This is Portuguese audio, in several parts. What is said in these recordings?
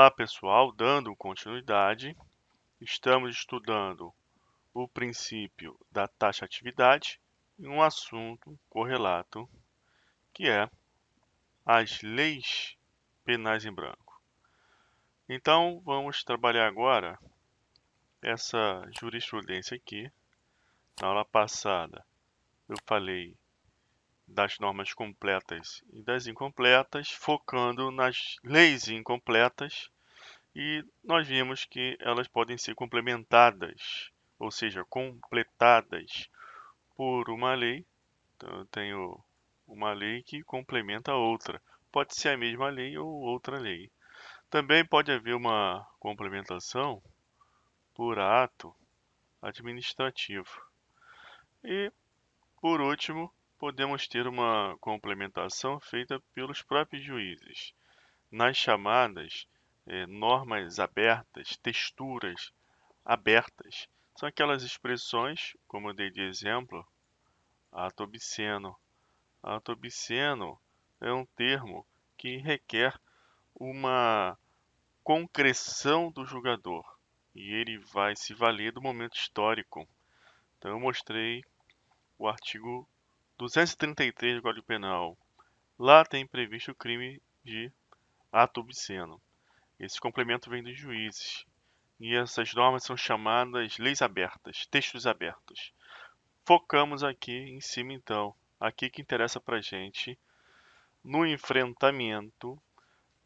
Olá pessoal, dando continuidade, estamos estudando o princípio da taxatividade e um assunto correlato que é as leis penais em branco. Então vamos trabalhar agora essa jurisprudência aqui. Na aula passada eu falei das normas completas e das incompletas, focando nas leis incompletas. E nós vimos que elas podem ser complementadas, ou seja, completadas por uma lei. Então, eu tenho uma lei que complementa a outra. Pode ser a mesma lei ou outra lei. Também pode haver uma complementação por ato administrativo. E, por último, podemos ter uma complementação feita pelos próprios juízes, nas chamadas normas abertas, texturas abertas. São aquelas expressões, como eu dei de exemplo, ato obsceno. Ato obsceno é um termo que requer uma concreção do julgador e ele vai se valer do momento histórico. Então eu mostrei o artigo 233 do Código Penal. Lá tem previsto o crime de ato obsceno. Esse complemento vem dos juízes. E essas normas são chamadas leis abertas, textos abertos. Focamos aqui em cima, então, aqui que interessa para a gente, no enfrentamento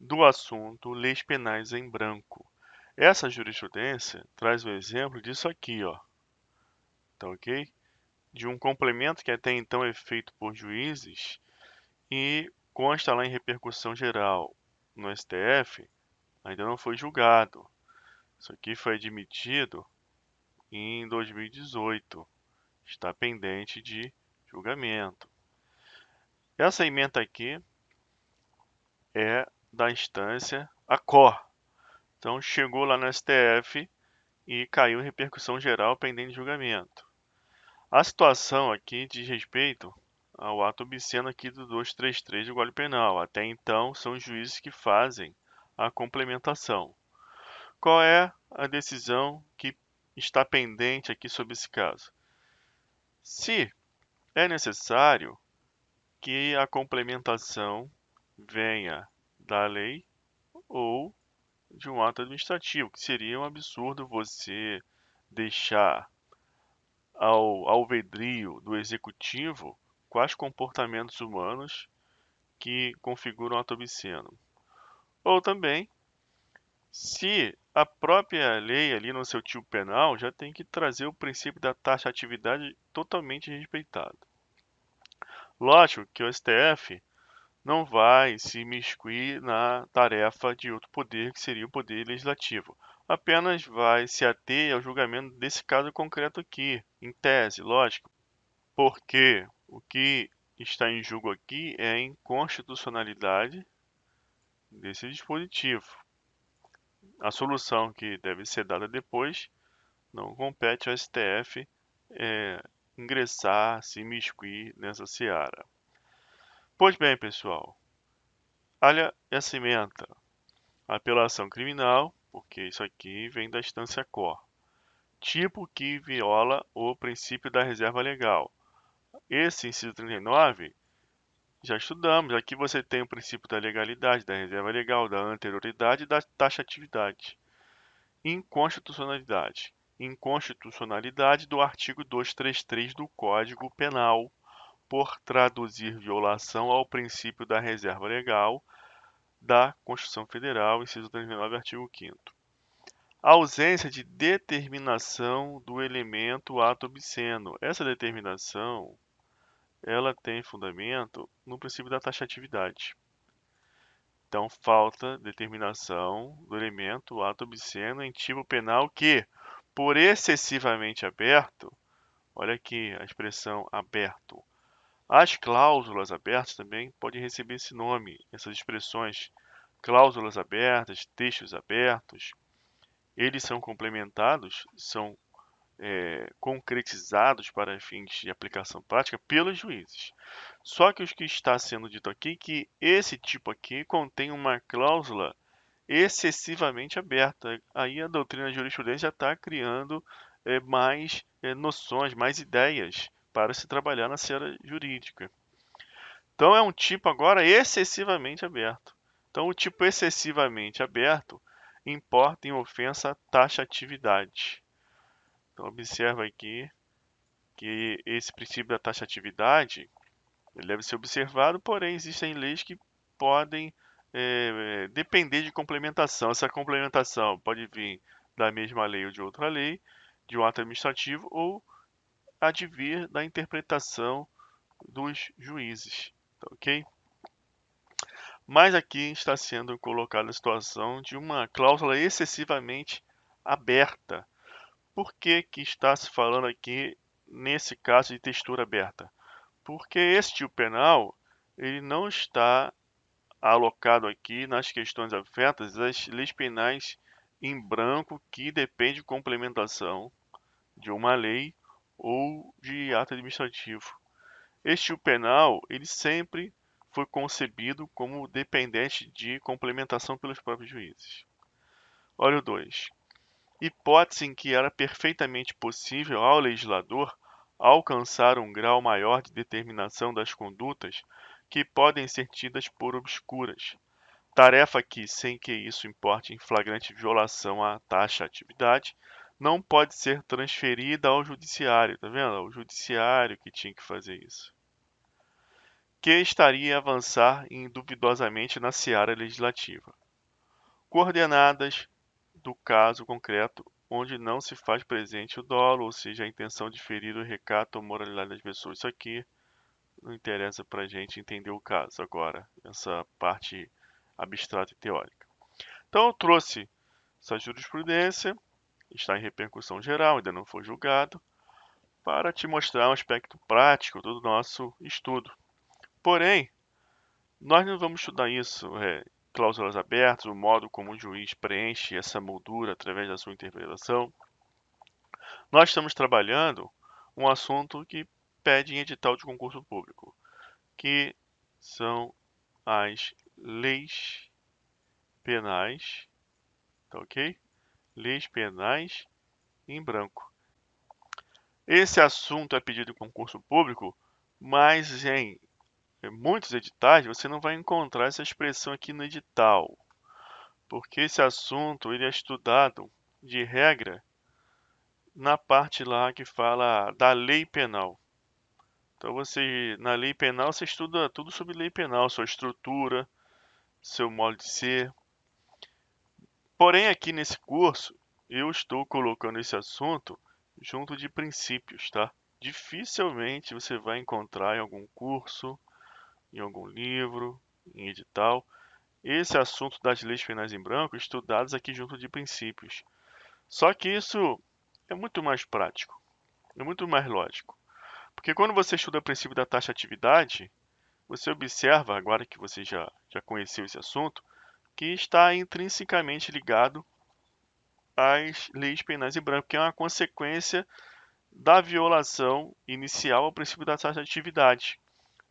do assunto leis penais em branco. Essa jurisprudência traz o exemplo disso aqui, ó. Tá ok? De um complemento que até então é feito por juízes e consta lá em repercussão geral no STF, ainda não foi julgado. Isso aqui foi admitido em 2018. Está pendente de julgamento. Essa ementa aqui é da instância ACOR. Então chegou lá no STF e caiu em repercussão geral pendente de julgamento. A situação aqui diz respeito ao ato obsceno aqui do 233 do Código Penal. Até então são os juízes que fazem a complementação. Qual é a decisão que está pendente aqui sobre esse caso? Se é necessário que a complementação venha da lei ou de um ato administrativo, que seria um absurdo você deixar ao alvedrio do executivo quais comportamentos humanos que configuram ato obsceno. Ou também, se a própria lei ali no seu tipo penal já tem que trazer o princípio da taxatividade totalmente respeitado. Lógico que o STF não vai se imiscuir na tarefa de outro poder, que seria o poder legislativo. Apenas vai se ater ao julgamento desse caso concreto aqui, em tese, lógico, porque o que está em jogo aqui é a inconstitucionalidade desse dispositivo. A solução que deve ser dada depois não compete ao STF ingressar, se imiscuir nessa seara. Pois bem, pessoal, olha essa ementa. Apelação criminal, porque isso aqui vem da instância COR. Tipo que viola o princípio da reserva legal. Esse inciso 39 já estudamos. Aqui você tem o princípio da legalidade, da reserva legal, da anterioridade e da taxatividade. Inconstitucionalidade. Inconstitucionalidade do artigo 233 do Código Penal, por traduzir violação ao princípio da reserva legal da Constituição Federal, inciso 39, artigo 5º. Ausência de determinação do elemento ato obsceno. Essa determinação, ela tem fundamento no princípio da taxatividade. Então, falta determinação do elemento ato obsceno em tipo penal que, por excessivamente aberto, olha aqui a expressão aberto. As cláusulas abertas também podem receber esse nome, essas expressões, cláusulas abertas, textos abertos. Eles são complementados, são concretizados para fins de aplicação prática pelos juízes. Só que o que está sendo dito aqui é que esse tipo aqui contém uma cláusula excessivamente aberta. Aí a doutrina de jurisprudência está criando mais noções, mais ideias para se trabalhar na seara jurídica. Então é um tipo agora excessivamente aberto. Então o tipo excessivamente aberto importa em ofensa à taxatividade. Então observa aqui que esse princípio da taxatividade ele deve ser observado, porém existem leis que podem depender de complementação. Essa complementação pode vir da mesma lei ou de outra lei, de um ato administrativo ou advir da interpretação dos juízes, tá ok? Mas aqui está sendo colocada a situação de uma cláusula excessivamente aberta. Por que que está se falando aqui nesse caso de textura aberta? Porque esse tipo penal ele não está alocado aqui nas questões afetas às leis penais em branco que depende de complementação de uma lei ou de ato administrativo. Este tipo penal ele sempre foi concebido como dependente de complementação pelos próprios juízes. Olha o 2. Hipótese em que era perfeitamente possível ao legislador alcançar um grau maior de determinação das condutas que podem ser tidas por obscuras. Tarefa que, sem que isso importe em flagrante violação à taxatividade, não pode ser transferida ao judiciário. Tá vendo? O judiciário que tinha que fazer isso. Que estaria a avançar duvidosamente na seara legislativa. Coordenadas do caso concreto onde não se faz presente o dolo, ou seja, a intenção de ferir o recato ou moralidade das pessoas. Isso aqui não interessa para a gente entender o caso agora, essa parte abstrata e teórica. Então eu trouxe essa jurisprudência, está em repercussão geral, ainda não foi julgado, para te mostrar um aspecto prático do nosso estudo. Porém, nós não vamos estudar isso, cláusulas abertas, o modo como o juiz preenche essa moldura através da sua interpretação. Nós estamos trabalhando um assunto que pede em edital de concurso público, que são as leis penais, tá ok? Leis penais em branco. Esse assunto é pedido em concurso público, mas em muitos editais você não vai encontrar essa expressão aqui no edital, porque esse assunto ele é estudado de regra na parte lá que fala da lei penal. Então na lei penal você estuda tudo sobre lei penal, sua estrutura, seu modo de ser. Porém aqui nesse curso eu estou colocando esse assunto junto de princípios, tá? Dificilmente você vai encontrar em algum curso, em algum livro, em edital, esse assunto das leis penais em branco estudados aqui junto de princípios. Só que isso é muito mais prático, é muito mais lógico. Porque quando você estuda o princípio da taxatividade, você observa, agora que você já conheceu esse assunto, que está intrinsecamente ligado às leis penais em branco, que é uma consequência da violação inicial ao princípio da taxatividade.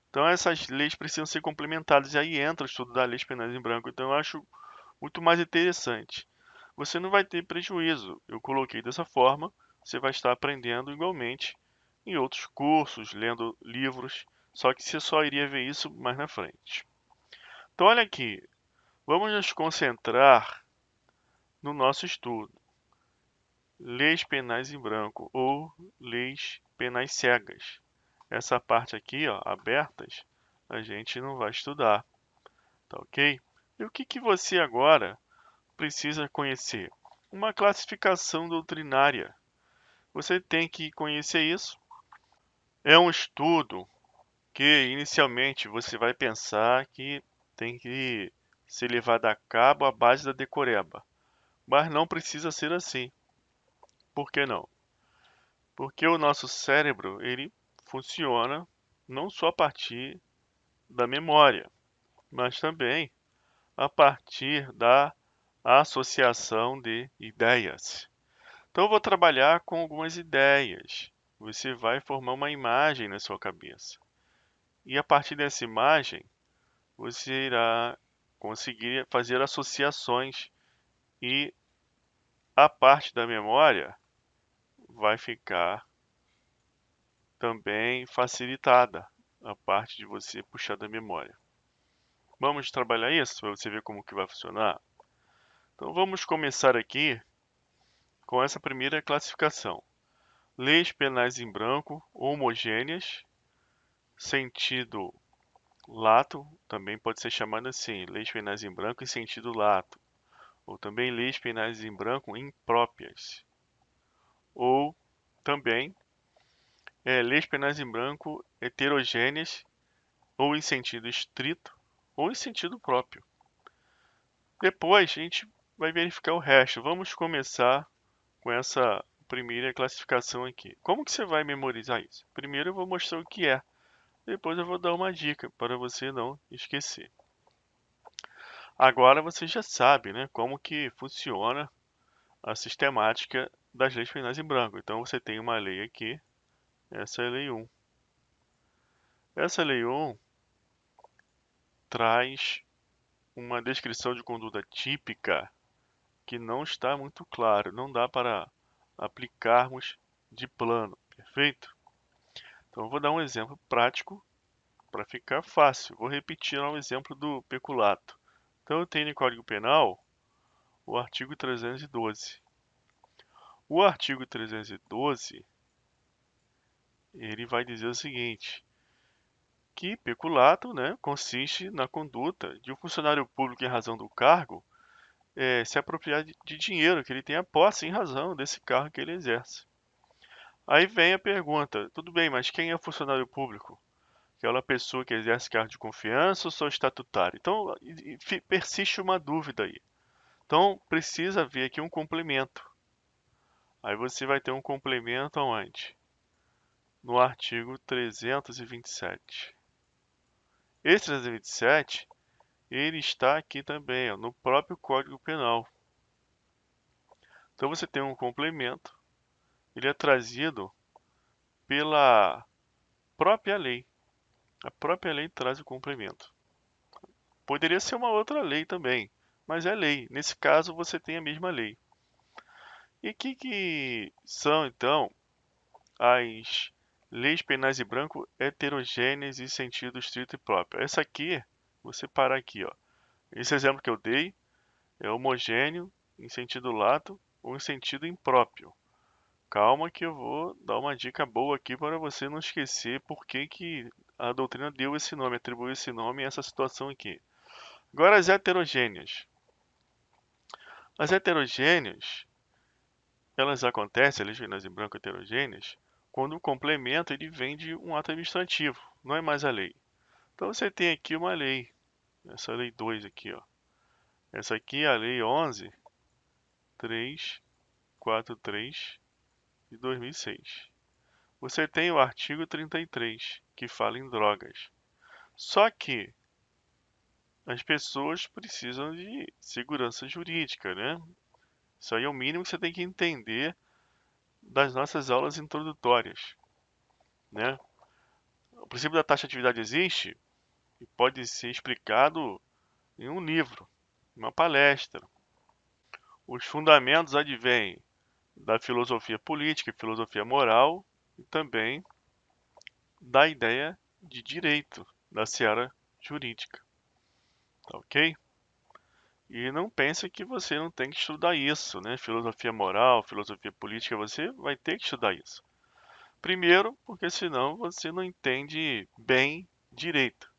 Então essas leis precisam ser complementadas e aí entra o estudo das leis penais em branco. Então eu acho muito mais interessante. Você não vai ter prejuízo. Eu coloquei dessa forma, você vai estar aprendendo igualmente em outros cursos, lendo livros, só que você só iria ver isso mais na frente. Então olha aqui, vamos nos concentrar no nosso estudo. Leis penais em branco ou leis penais cegas. Essa parte aqui, ó, abertas, a gente não vai estudar, tá ok? E o que você agora precisa conhecer? Uma classificação doutrinária. Você tem que conhecer isso. É um estudo que inicialmente você vai pensar que tem que ser levado a cabo à base da decoreba, mas não precisa ser assim. Por que não? Porque o nosso cérebro ele funciona não só a partir da memória, mas também a partir da associação de ideias. Então eu vou trabalhar com algumas ideias. Você vai formar uma imagem na sua cabeça. E a partir dessa imagem, você irá conseguir fazer associações e a parte da memória vai ficar também facilitada, a parte de você puxar da memória. Vamos trabalhar isso para você ver como que vai funcionar? Então vamos começar aqui com essa primeira classificação. Leis penais em branco homogêneas, sentido lato, também pode ser chamado assim, leis penais em branco em sentido lato, ou também leis penais em branco impróprias, ou também leis penais em branco heterogêneas, ou em sentido estrito, ou em sentido próprio. Depois a gente vai verificar o resto. Vamos começar com essa primeira classificação aqui. Como que você vai memorizar isso? Primeiro eu vou mostrar o que é, depois eu vou dar uma dica para você não esquecer. Agora você já sabe, né, como que funciona a sistemática das leis penais em branco. Então você tem uma lei aqui, essa é a lei 1. Essa lei 1 traz uma descrição de conduta típica que não está muito claro, não dá para aplicarmos de plano, perfeito? Então eu vou dar um exemplo prático para ficar fácil. Vou repetir o exemplo do peculato. Então eu tenho no Código Penal o artigo 312. O artigo 312, ele vai dizer o seguinte, que peculato, né, consiste na conduta de um funcionário público em razão do cargo se apropriar de dinheiro que ele tenha posse em razão desse cargo que ele exerce. Aí vem a pergunta, tudo bem, mas quem é o funcionário público? Aquela pessoa que exerce cargo de confiança ou só estatutário? Então, persiste uma dúvida aí. Então, precisa haver aqui um complemento. Aí você vai ter um complemento aonde? No artigo 327. Esse 327, ele está aqui também, ó, no próprio Código Penal. Então você tem um complemento, ele é trazido pela própria lei. A própria lei traz o complemento. Poderia ser uma outra lei também, mas é lei. Nesse caso você tem a mesma lei. E o que são então as leis penais em branco heterogêneas em sentido estrito e próprio? Essa aqui, vou separar aqui, ó. Esse exemplo que eu dei é homogêneo em sentido lato ou em sentido impróprio. Calma que eu vou dar uma dica boa aqui para você não esquecer por que a doutrina deu esse nome, atribuiu esse nome a essa situação aqui. Agora as heterogêneas. As heterogêneas, elas acontecem, as leis penais em branco heterogêneas, quando o complemento ele vem de um ato administrativo, não é mais a lei. Então você tem aqui uma lei, essa lei 2 aqui, ó. Essa aqui é a lei 11.343 de 2006. Você tem o artigo 33, que fala em drogas. Só que as pessoas precisam de segurança jurídica, né? Isso aí é o mínimo que você tem que entender das nossas aulas introdutórias, né? O princípio da taxatividade existe e pode ser explicado em um livro, em uma palestra. Os fundamentos advêm da filosofia política e filosofia moral e também da ideia de direito, da seara jurídica, tá ok? E não pense que você não tem que estudar isso, né? Filosofia moral, filosofia política, você vai ter que estudar isso. Primeiro, porque senão você não entende bem direito,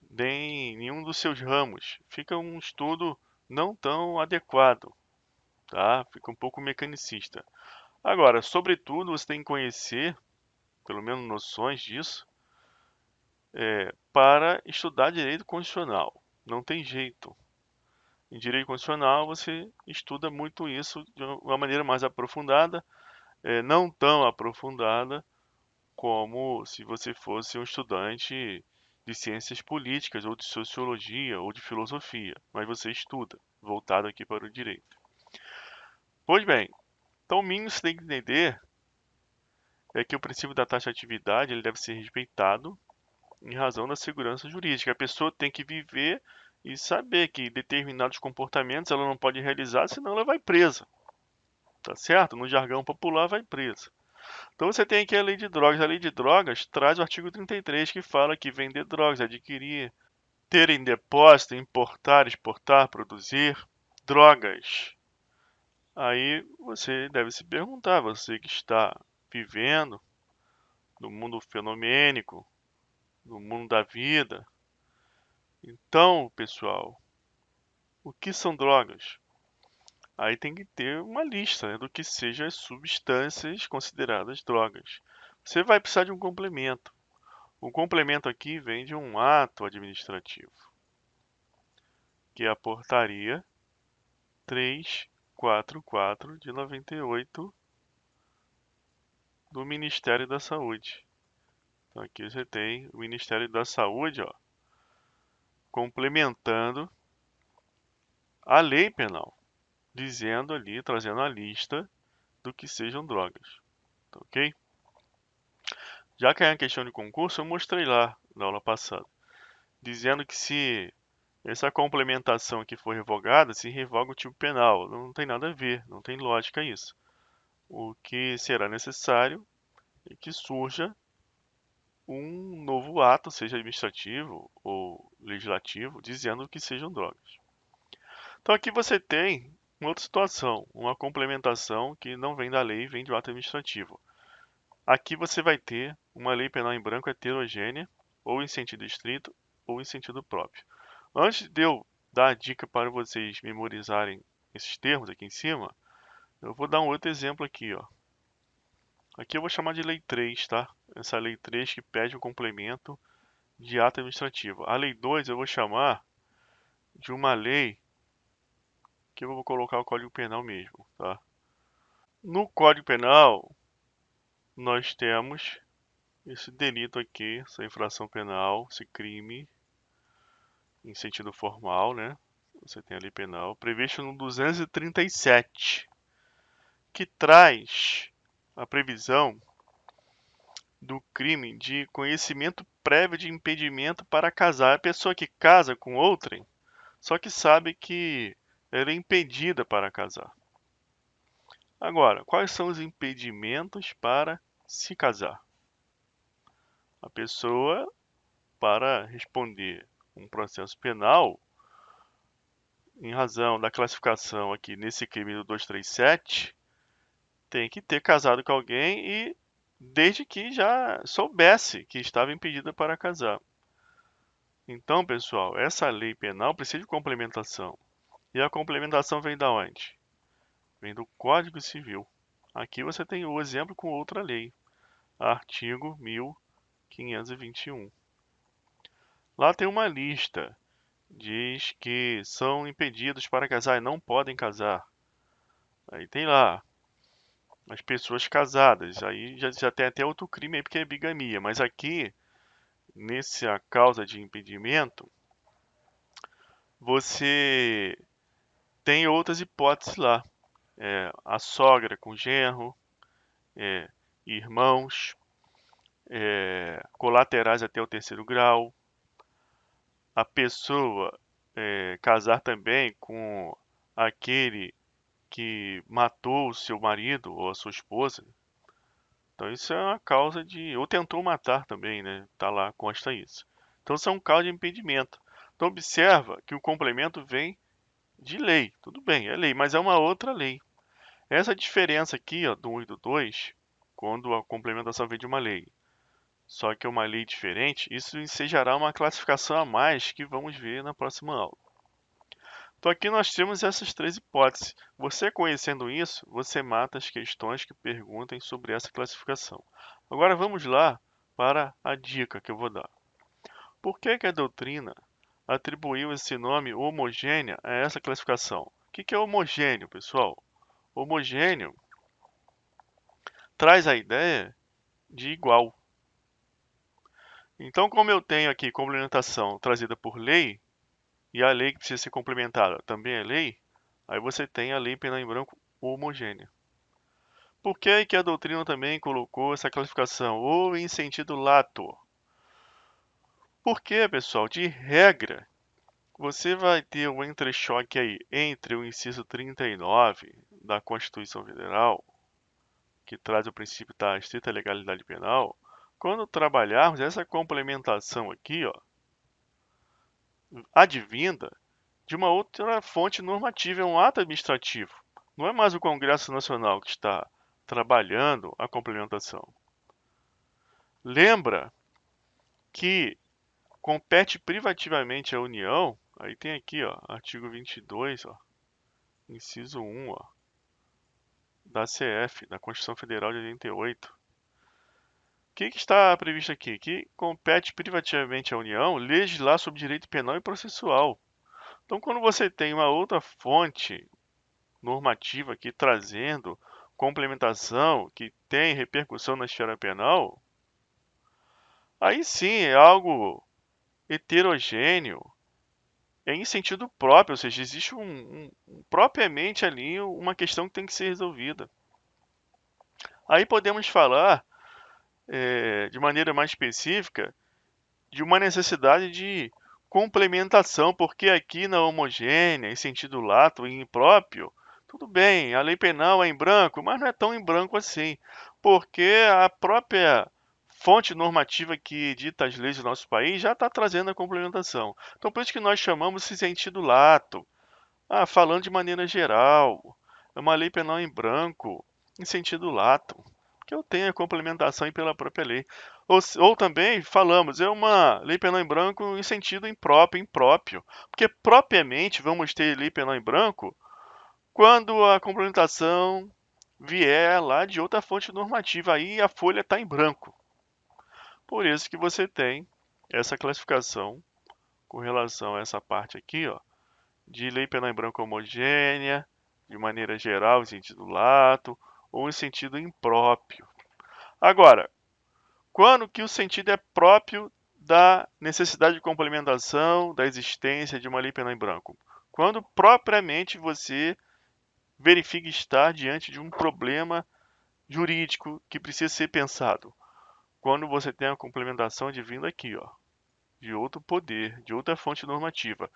nem nenhum dos seus ramos. Fica um estudo não tão adequado, tá? Fica um pouco mecanicista. Agora, sobretudo, você tem que conhecer, pelo menos noções disso, para estudar direito constitucional. Não tem jeito. Em direito constitucional, você estuda muito isso de uma maneira mais aprofundada, não tão aprofundada como se você fosse um estudante de ciências políticas, ou de sociologia, ou de filosofia, mas você estuda, voltado aqui para o direito. Pois bem, então o mínimo que você tem que entender é que o princípio da taxatividade ele deve ser respeitado em razão da segurança jurídica. A pessoa tem que viver e saber que determinados comportamentos ela não pode realizar, senão ela vai presa, tá certo? No jargão popular, vai presa. Então você tem aqui a lei de drogas. A lei de drogas traz o artigo 33, que fala que vender drogas, adquirir, ter em depósito, importar, exportar, produzir drogas. Aí você deve se perguntar, você que está vivendo no mundo fenomênico, no mundo da vida. Então, pessoal, o que são drogas? Aí tem que ter uma lista, né, do que sejam as substâncias consideradas drogas. Você vai precisar de um complemento. O complemento aqui vem de um ato administrativo, que é a portaria 344 de 98 do Ministério da Saúde. Então aqui você tem o Ministério da Saúde, ó, complementando a lei penal, dizendo ali, trazendo a lista do que sejam drogas, tá ok? Já que é uma questão de concurso, eu mostrei lá na aula passada, dizendo que se essa complementação aqui for revogada, se revoga o tipo penal. Não tem nada a ver, não tem lógica isso. O que será necessário é que surja um novo ato, seja administrativo ou legislativo, dizendo que sejam drogas. Então aqui você tem uma outra situação, uma complementação que não vem da lei, vem do ato administrativo. Aqui você vai ter uma lei penal em branco heterogênea, ou em sentido estrito, ou em sentido próprio. Antes de eu dar a dica para vocês memorizarem esses termos aqui em cima, eu vou dar um outro exemplo aqui, ó. Aqui eu vou chamar de lei 3, tá? Essa lei 3 que pede o complemento de ato administrativo. A lei 2 eu vou chamar de uma lei que eu vou colocar o Código Penal mesmo, tá? No Código Penal, nós temos esse delito aqui, essa infração penal, esse crime, em sentido formal, né? Você tem a lei penal, previsto no 237, que traz a previsão do crime de conhecimento prévio de impedimento para casar. A pessoa que casa com outrem, só que sabe que ela é impedida para casar. Agora, quais são os impedimentos para se casar? A pessoa, para responder um processo penal, em razão da classificação aqui nesse crime do 237, tem que ter casado com alguém e desde que já soubesse que estava impedida para casar. Então, pessoal, essa lei penal precisa de complementação. E a complementação vem da onde? Vem do Código Civil. Aqui você tem o exemplo com outra lei, artigo 1521. Lá tem uma lista, diz que são impedidos para casar e não podem casar. Aí tem lá as pessoas casadas, aí já tem até outro crime aí porque é bigamia, mas aqui, nessa causa de impedimento, você tem outras hipóteses lá. A sogra com genro, é, irmãos, colaterais até o terceiro grau, a pessoa casar também com aquele que matou o seu marido ou a sua esposa. Então isso é uma causa de... ou tentou matar também, né? Tá lá, consta isso. Então isso é um caso de impedimento. Então observa que o complemento vem de lei. Tudo bem, é lei, mas é uma outra lei. Essa diferença aqui, ó, do 1 e do 2, quando a complementação vem de uma lei, só que é uma lei diferente, isso ensejará uma classificação a mais que vamos ver na próxima aula. Então aqui nós temos essas três hipóteses. Você conhecendo isso, você mata as questões que perguntem sobre essa classificação. Agora vamos lá para a dica que eu vou dar. Por que a doutrina atribuiu esse nome homogênea a essa classificação? O que é homogêneo, pessoal? Homogêneo traz a ideia de igual. Então, como eu tenho aqui complementação trazida por lei, e a lei que precisa ser complementada também é lei, aí você tem a lei penal em branco homogênea. Por que a doutrina também colocou essa classificação, ou em sentido lato? Porque, pessoal, de regra, você vai ter um entrechoque aí entre o inciso 39 da Constituição Federal, que traz o princípio da estrita legalidade penal, quando trabalharmos essa complementação aqui, ó, advinda de uma outra fonte normativa, é um ato administrativo. Não é mais o Congresso Nacional que está trabalhando a complementação. Lembra que compete privativamente à União, aí tem aqui, ó, artigo 22, ó, inciso 1, ó, da CF, da Constituição Federal de 88. O que está previsto aqui? Que compete privativamente à União legislar sobre direito penal e processual. Então, quando você tem uma outra fonte normativa aqui trazendo complementação que tem repercussão na esfera penal, aí sim é algo heterogêneo, é em sentido próprio, ou seja, existe propriamente ali uma questão que tem que ser resolvida. Aí podemos falar de maneira mais específica de uma necessidade de complementação, porque aqui na homogênea, em sentido lato e impróprio, tudo bem, a lei penal é em branco, mas não é tão em branco assim, porque a própria fonte normativa que edita as leis do nosso país já está trazendo a complementação. Então, por isso que nós chamamos esse sentido lato. Falando de maneira geral, é uma lei penal em branco, em sentido lato, que eu tenho a complementação pela própria lei. Ou também falamos, é uma lei penal em branco em sentido impróprio, porque propriamente vamos ter lei penal em branco quando a complementação vier lá de outra fonte normativa, aí a folha está em branco. Por isso que você tem essa classificação com relação a essa parte aqui, ó, de lei penal em branco homogênea, de maneira geral, em sentido lato, ou em sentido impróprio. Agora, quando que o sentido é próprio da necessidade de complementação, da existência de uma lei penal em branco? Quando propriamente você verifica estar diante de um problema jurídico que precisa ser pensado. Quando você tem a complementação advinda aqui, ó, de outro poder, de outra fonte normativa.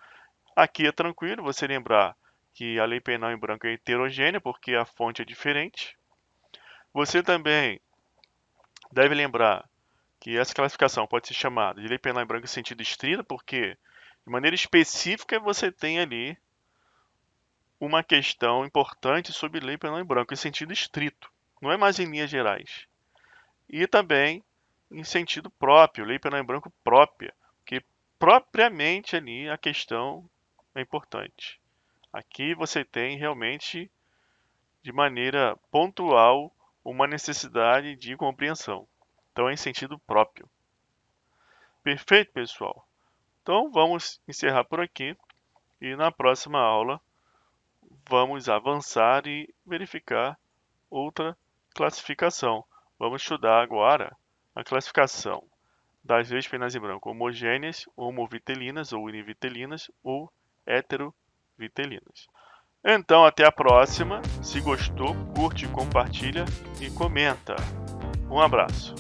Aqui é tranquilo você lembrar que a lei penal em branco é heterogênea, porque a fonte é diferente. Você também deve lembrar que essa classificação pode ser chamada de lei penal em branco em sentido estrito, porque de maneira específica você tem ali uma questão importante sobre lei penal em branco em sentido estrito, não é mais em linhas gerais. E também em sentido próprio, lei penal em branco própria, porque propriamente ali a questão é importante. Aqui você tem realmente, de maneira pontual, uma necessidade de compreensão. Então é em sentido próprio. Perfeito, pessoal? Então vamos encerrar por aqui e na próxima aula vamos avançar e verificar outra classificação. Vamos estudar agora a classificação das leis penais em branco homogêneas, homovitelinas ou univitelinas ou heterovitelinas. Então, até a próxima. Se gostou, curte, compartilha e comenta. Um abraço.